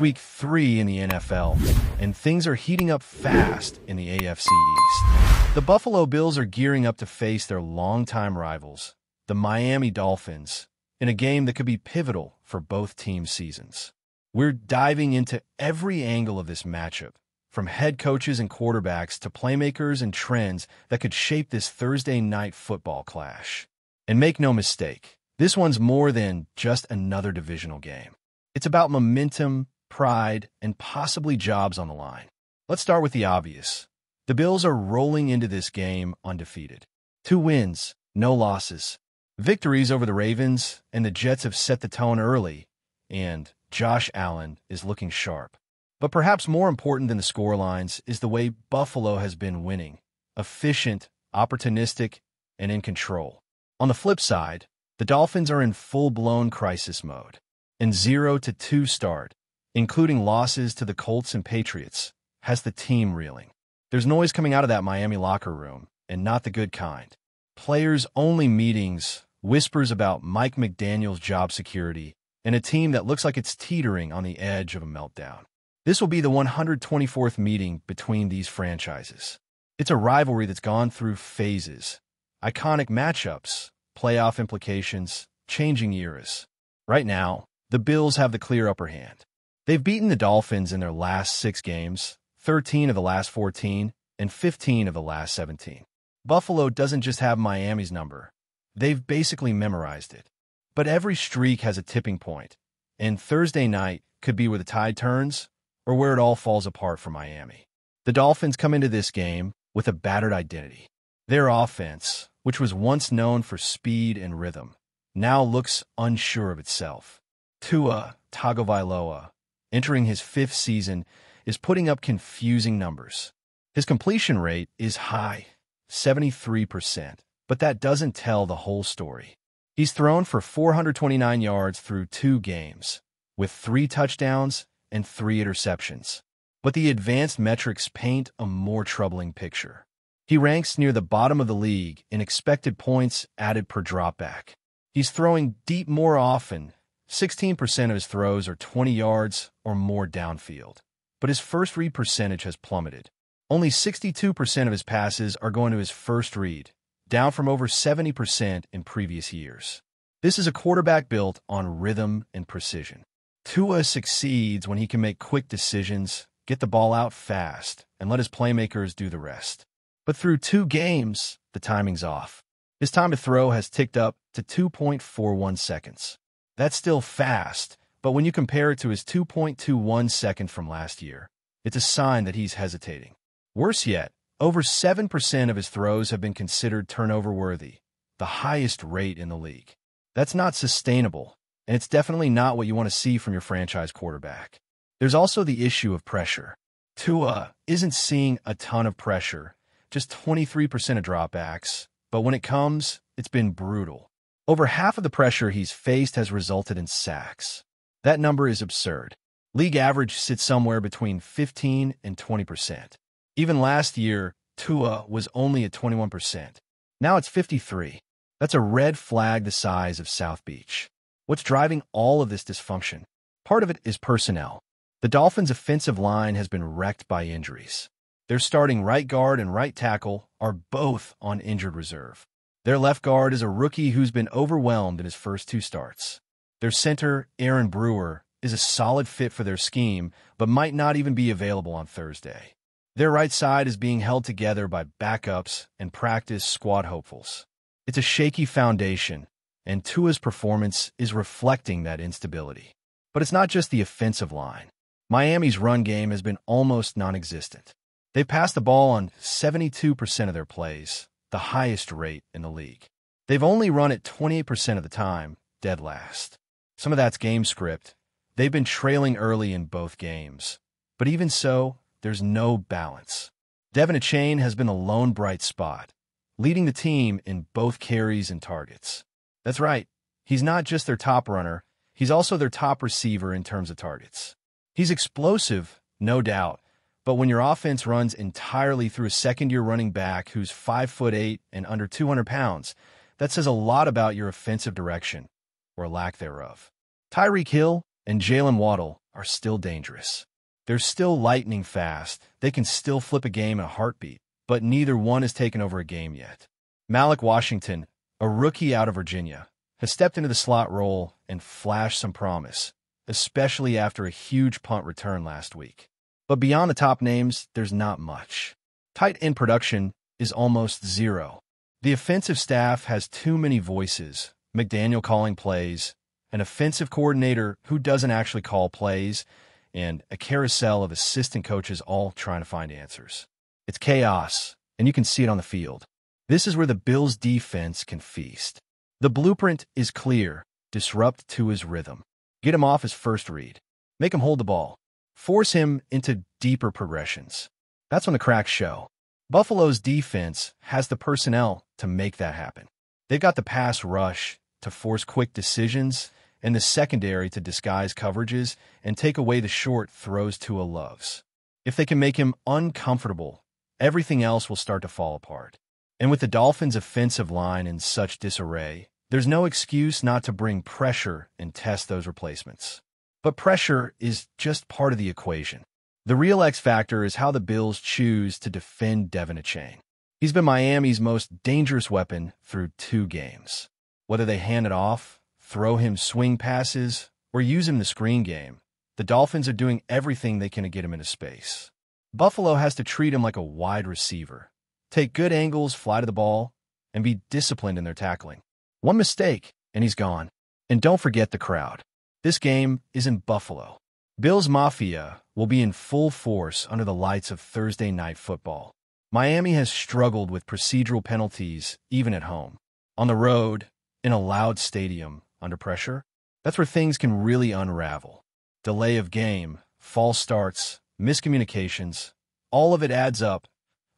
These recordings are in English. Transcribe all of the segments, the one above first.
Week 3 in the NFL, and things are heating up fast in the AFC East. The Buffalo Bills are gearing up to face their longtime rivals, the Miami Dolphins, in a game that could be pivotal for both teams' seasons. We're diving into every angle of this matchup, from head coaches and quarterbacks to playmakers and trends that could shape this Thursday night football clash. And make no mistake, this one's more than just another divisional game. It's about momentum, pride, and possibly jobs on the line. Let's start with the obvious. The Bills are rolling into this game undefeated. 2 wins, no losses. Victories over the Ravens, and the Jets have set the tone early, and Josh Allen is looking sharp. But perhaps more important than the scorelines is the way Buffalo has been winning. Efficient, opportunistic, and in control. On the flip side, the Dolphins are in full-blown crisis mode. And 0-2 start, including losses to the Colts and Patriots, has the team reeling. There's noise coming out of that Miami locker room, and not the good kind. Players-only meetings, whispers about Mike McDaniel's job security, and a team that looks like it's teetering on the edge of a meltdown. This will be the 124th meeting between these franchises. It's a rivalry that's gone through phases, iconic matchups, playoff implications, changing eras. Right now, the Bills have the clear upper hand. They've beaten the Dolphins in their last 6 games, 13 of the last 14, and 15 of the last 17. Buffalo doesn't just have Miami's number. They've basically memorized it. But every streak has a tipping point, and Thursday night could be where the tide turns or where it all falls apart for Miami. The Dolphins come into this game with a battered identity. Their offense, which was once known for speed and rhythm, now looks unsure of itself. Tua Tagovailoa, entering his 5th season, is putting up confusing numbers. His completion rate is high, 73%, but that doesn't tell the whole story. He's thrown for 429 yards through 2 games, with 3 touchdowns and 3 interceptions. But the advanced metrics paint a more troubling picture. He ranks near the bottom of the league in expected points added per dropback. He's throwing deep more often. 16% of his throws are 20 yards or more downfield. But his first read percentage has plummeted. Only 62% of his passes are going to his first read, down from over 70% in previous years. This is a quarterback built on rhythm and precision. Tua succeeds when he can make quick decisions, get the ball out fast, and let his playmakers do the rest. But through 2 games, the timing's off. His time to throw has ticked up to 2.41 seconds. That's still fast, but when you compare it to his 2.21 second from last year, it's a sign that he's hesitating. Worse yet, over 7% of his throws have been considered turnover-worthy, the highest rate in the league. That's not sustainable, and it's definitely not what you want to see from your franchise quarterback. There's also the issue of pressure. Tua isn't seeing a ton of pressure, just 23% of dropbacks, but when it comes, it's been brutal. Over half of the pressure he's faced has resulted in sacks. That number is absurd. League average sits somewhere between 15 and 20%. Even last year, Tua was only at 21%. Now it's 53%. That's a red flag the size of South Beach. What's driving all of this dysfunction? Part of it is personnel. The Dolphins' offensive line has been wrecked by injuries. Their starting right guard and right tackle are both on injured reserve. Their left guard is a rookie who's been overwhelmed in his first 2 starts. Their center, Aaron Brewer, is a solid fit for their scheme, but might not even be available on Thursday. Their right side is being held together by backups and practice squad hopefuls. It's a shaky foundation, and Tua's performance is reflecting that instability. But it's not just the offensive line. Miami's run game has been almost non-existent. They've passed the ball on 72% of their plays, the highest rate in the league. They've only run it 28% of the time, dead last. Some of that's game script. They've been trailing early in both games. But even so, there's no balance. Devin Achane has been a lone bright spot, leading the team in both carries and targets. That's right. He's not just their top runner. He's also their top receiver in terms of targets. He's explosive, no doubt, but when your offense runs entirely through a second-year running back who's 5'8" and under 200 pounds, that says a lot about your offensive direction, or lack thereof. Tyreek Hill and Jalen Waddle are still dangerous. They're still lightning fast. They can still flip a game in a heartbeat, but neither one has taken over a game yet. Malik Washington, a rookie out of Virginia, has stepped into the slot role and flashed some promise, especially after a huge punt return last week. But beyond the top names, there's not much. Tight end production is almost zero. The offensive staff has too many voices, McDaniel calling plays, an offensive coordinator who doesn't actually call plays, and a carousel of assistant coaches all trying to find answers. It's chaos, and you can see it on the field. This is where the Bills' defense can feast. The blueprint is clear: disrupt to his rhythm. Get him off his first read. Make him hold the ball. Force him into deeper progressions. That's when the cracks show. Buffalo's defense has the personnel to make that happen. They've got the pass rush to force quick decisions and the secondary to disguise coverages and take away the short throws Tua loves. If they can make him uncomfortable, everything else will start to fall apart. And with the Dolphins' offensive line in such disarray, there's no excuse not to bring pressure and test those replacements. But pressure is just part of the equation. The real X factor is how the Bills choose to defend Devin Achane. He's been Miami's most dangerous weapon through 2 games. Whether they hand it off, throw him swing passes, or use him in the screen game, the Dolphins are doing everything they can to get him into space. Buffalo has to treat him like a wide receiver, take good angles, fly to the ball, and be disciplined in their tackling. One mistake, and he's gone. And don't forget the crowd. This game is in Buffalo. Bills Mafia will be in full force under the lights of Thursday Night Football. Miami has struggled with procedural penalties even at home. On the road, in a loud stadium, under pressure, that's where things can really unravel. Delay of game, false starts, miscommunications, all of it adds up,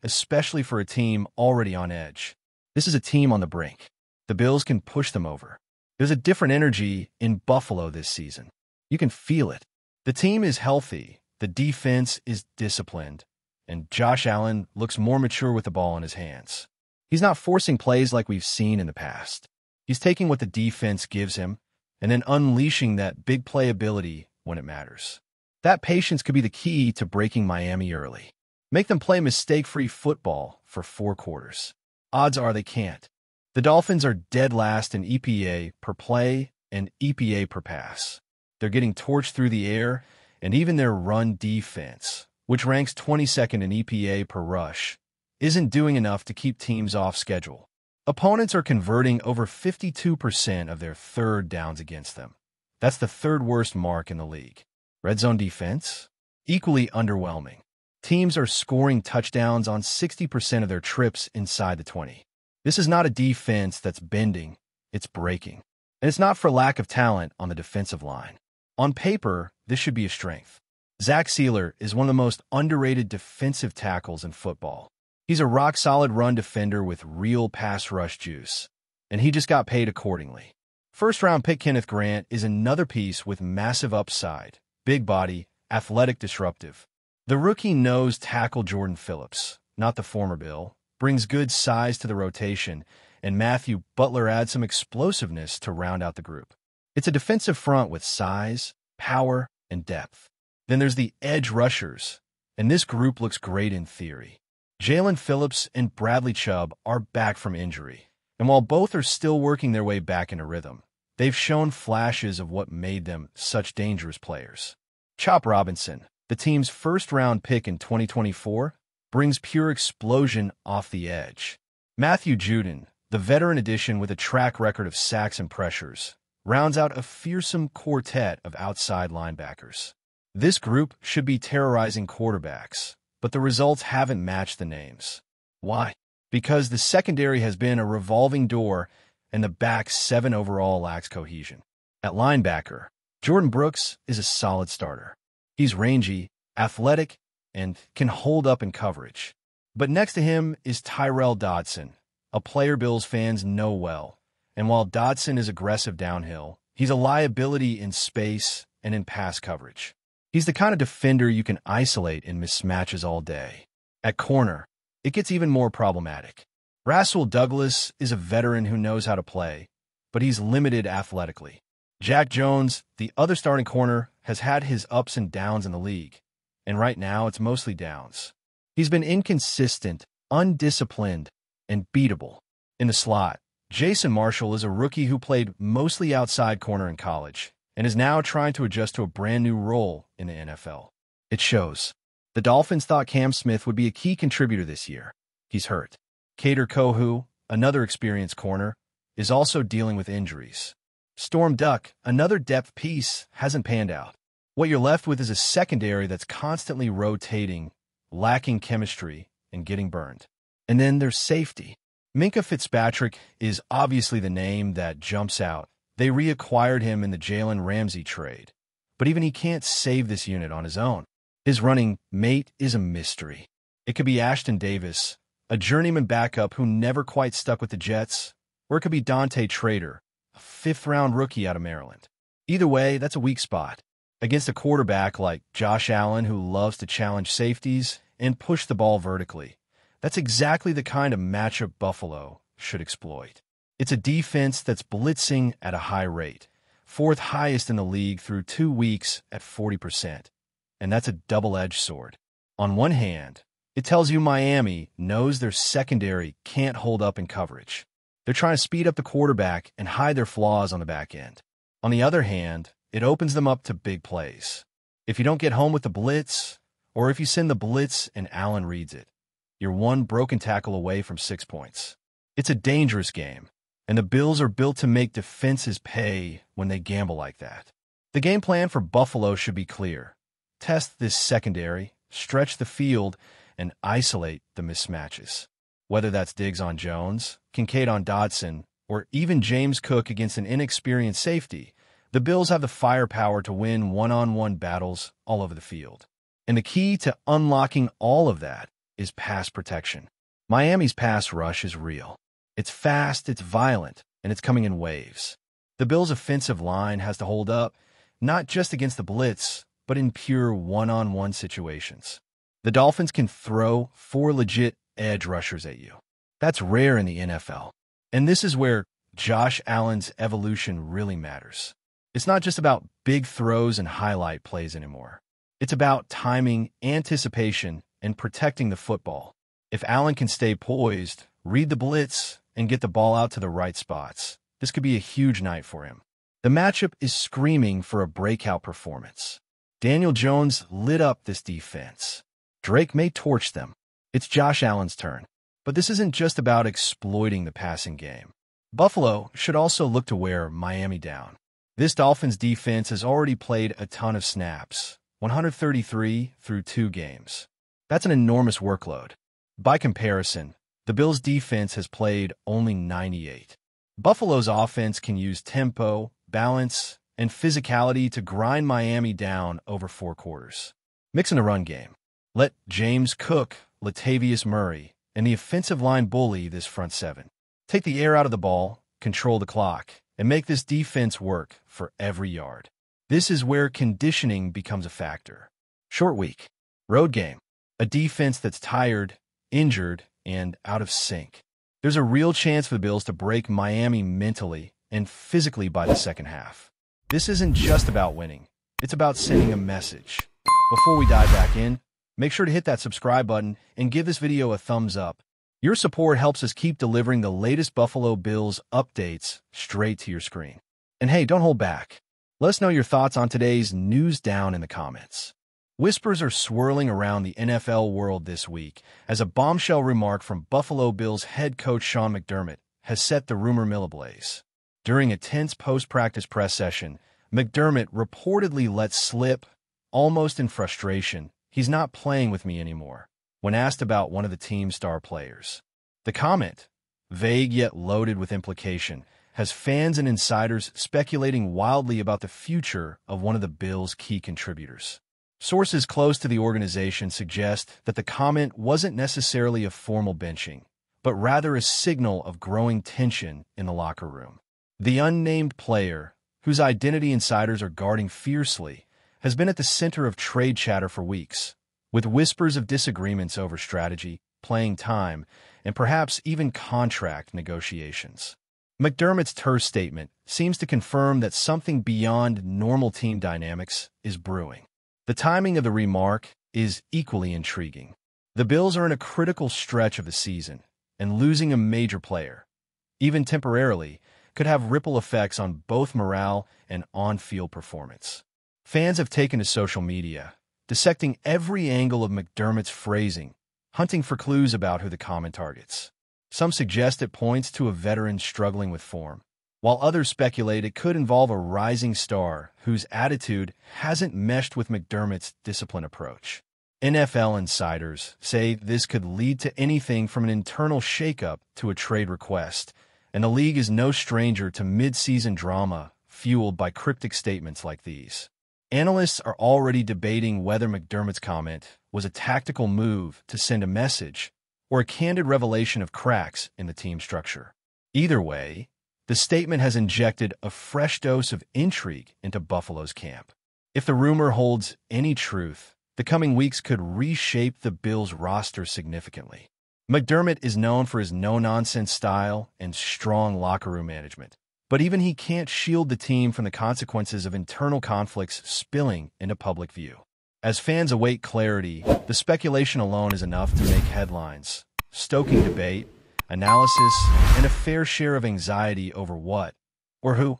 especially for a team already on edge. This is a team on the brink. The Bills can push them over. There's a different energy in Buffalo this season. You can feel it. The team is healthy, the defense is disciplined, and Josh Allen looks more mature with the ball in his hands. He's not forcing plays like we've seen in the past. He's taking what the defense gives him and then unleashing that big play ability when it matters. That patience could be the key to breaking Miami early. Make them play mistake-free football for 4 quarters. Odds are they can't. The Dolphins are dead last in EPA per play and EPA per pass. They're getting torched through the air, and even their run defense, which ranks 22nd in EPA per rush, isn't doing enough to keep teams off schedule. Opponents are converting over 52% of their third downs against them. That's the 3rd worst mark in the league. Red zone defense? Equally underwhelming. Teams are scoring touchdowns on 60% of their trips inside the 20. This is not a defense that's bending, it's breaking. And it's not for lack of talent on the defensive line. On paper, this should be a strength. Zach Sealer is one of the most underrated defensive tackles in football. He's a rock-solid run defender with real pass rush juice, and he just got paid accordingly. First-round pick Kenneth Grant is another piece with massive upside, big body, athletic, disruptive. The rookie nose tackle Jordan Phillips, not the former Bill, brings good size to the rotation, and Matthew Butler adds some explosiveness to round out the group. It's a defensive front with size, power, and depth. Then there's the edge rushers, and this group looks great in theory. Jalen Phillips and Bradley Chubb are back from injury, and while both are still working their way back into rhythm, they've shown flashes of what made them such dangerous players. Chop Robinson, the team's first-round pick in 2024, brings pure explosion off the edge. Matthew Judon, the veteran addition with a track record of sacks and pressures, rounds out a fearsome quartet of outside linebackers. This group should be terrorizing quarterbacks, but the results haven't matched the names. Why? Because the secondary has been a revolving door and the back 7 overall lacks cohesion. At linebacker, Jordan Brooks is a solid starter. He's rangy, athletic, and can hold up in coverage. But next to him is Tyrell Dodson, a player Bills fans know well. And while Dodson is aggressive downhill, he's a liability in space and in pass coverage. He's the kind of defender you can isolate in mismatches all day. At corner, it gets even more problematic. Rasul Douglas is a veteran who knows how to play, but he's limited athletically. Jack Jones, the other starting corner, has had his ups and downs in the league, and right now it's mostly downs. He's been inconsistent, undisciplined, and beatable. In the slot, Jason Marshall is a rookie who played mostly outside corner in college and is now trying to adjust to a brand new role in the NFL. It shows. The Dolphins thought Cam Smith would be a key contributor this year. He's hurt. Kader Kohou, another experienced corner, is also dealing with injuries. Storm Duck, another depth piece, hasn't panned out. What you're left with is a secondary that's constantly rotating, lacking chemistry, and getting burned. And then there's safety. Minkah Fitzpatrick is obviously the name that jumps out. They reacquired him in the Jalen Ramsey trade, but even he can't save this unit on his own. His running mate is a mystery. It could be Ashton Davis, a journeyman backup who never quite stuck with the Jets, or it could be Dante Trader, a fifth-round rookie out of Maryland. Either way, that's a weak spot. Against a quarterback like Josh Allen who loves to challenge safeties and push the ball vertically, that's exactly the kind of matchup Buffalo should exploit. It's a defense that's blitzing at a high rate, fourth highest in the league through 2 weeks at 40%. And that's a double-edged sword. On one hand, it tells you Miami knows their secondary can't hold up in coverage. They're trying to speed up the quarterback and hide their flaws on the back end. On the other hand, it opens them up to big plays. If you don't get home with the blitz, or if you send the blitz and Allen reads it, you're one broken tackle away from 6 points. It's a dangerous game, and the Bills are built to make defenses pay when they gamble like that. The game plan for Buffalo should be clear. Test this secondary, stretch the field, and isolate the mismatches. Whether that's Diggs on Jones, Kincaid on Dodson, or even James Cook against an inexperienced safety, the Bills have the firepower to win one-on-one battles all over the field. And the key to unlocking all of that is pass protection. Miami's pass rush is real. It's fast, it's violent, and it's coming in waves. The Bills' offensive line has to hold up, not just against the blitz, but in pure one-on-one situations. The Dolphins can throw 4 legit edge rushers at you. That's rare in the NFL. And this is where Josh Allen's evolution really matters. It's not just about big throws and highlight plays anymore. It's about timing, anticipation, and protecting the football. If Allen can stay poised, read the blitz, and get the ball out to the right spots, this could be a huge night for him. The matchup is screaming for a breakout performance. Daniel Jones lit up this defense. Drake may torch them. It's Josh Allen's turn. But this isn't just about exploiting the passing game. Buffalo should also look to wear Miami down. This Dolphins defense has already played a ton of snaps, 133 through 2 games. That's an enormous workload. By comparison, the Bills' defense has played only 98. Buffalo's offense can use tempo, balance, and physicality to grind Miami down over 4 quarters. Mix in the run game. Let James Cook, Latavius Murray, and the offensive line bully this front 7. Take the air out of the ball, control the clock, and make this defense work for every yard. This is where conditioning becomes a factor. Short week. Road game. A defense that's tired, injured, and out of sync. There's a real chance for the Bills to break Miami mentally and physically by the second half. This isn't just about winning. It's about sending a message. Before we dive back in, make sure to hit that subscribe button and give this video a thumbs up. Your support helps us keep delivering the latest Buffalo Bills updates straight to your screen. And hey, don't hold back. Let us know your thoughts on today's news down in the comments. Whispers are swirling around the NFL world this week as a bombshell remark from Buffalo Bills head coach Sean McDermott has set the rumor mill ablaze. During a tense post-practice press session, McDermott reportedly let slip, almost in frustration, "He's not playing with me anymore," when asked about one of the team's star players. The comment, vague yet loaded with implication, has fans and insiders speculating wildly about the future of one of the Bills' key contributors. Sources close to the organization suggest that the comment wasn't necessarily a formal benching, but rather a signal of growing tension in the locker room. The unnamed player, whose identity insiders are guarding fiercely, has been at the center of trade chatter for weeks, with whispers of disagreements over strategy, playing time, and perhaps even contract negotiations. McDermott's terse statement seems to confirm that something beyond normal team dynamics is brewing. The timing of the remark is equally intriguing. The Bills are in a critical stretch of the season, and losing a major player, even temporarily, could have ripple effects on both morale and on-field performance. Fans have taken to social media, dissecting every angle of McDermott's phrasing, hunting for clues about who the comment targets. Some suggest it points to a veteran struggling with form, while others speculate it could involve a rising star whose attitude hasn't meshed with McDermott's disciplined approach. NFL insiders say this could lead to anything from an internal shakeup to a trade request, and the league is no stranger to mid-season drama fueled by cryptic statements like these. Analysts are already debating whether McDermott's comment was a tactical move to send a message or a candid revelation of cracks in the team structure. Either way, the statement has injected a fresh dose of intrigue into Buffalo's camp. If the rumor holds any truth, the coming weeks could reshape the Bills' roster significantly. McDermott is known for his no-nonsense style and strong locker room management, but even he can't shield the team from the consequences of internal conflicts spilling into public view. As fans await clarity, the speculation alone is enough to make headlines, stoking debate, analysis, and a fair share of anxiety over what, or who,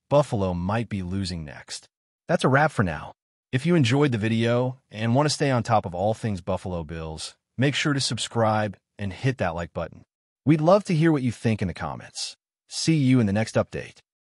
Buffalo might be losing next. That's a wrap for now. If you enjoyed the video and want to stay on top of all things Buffalo Bills, make sure to subscribe and hit that like button. We'd love to hear what you think in the comments. See you in the next update.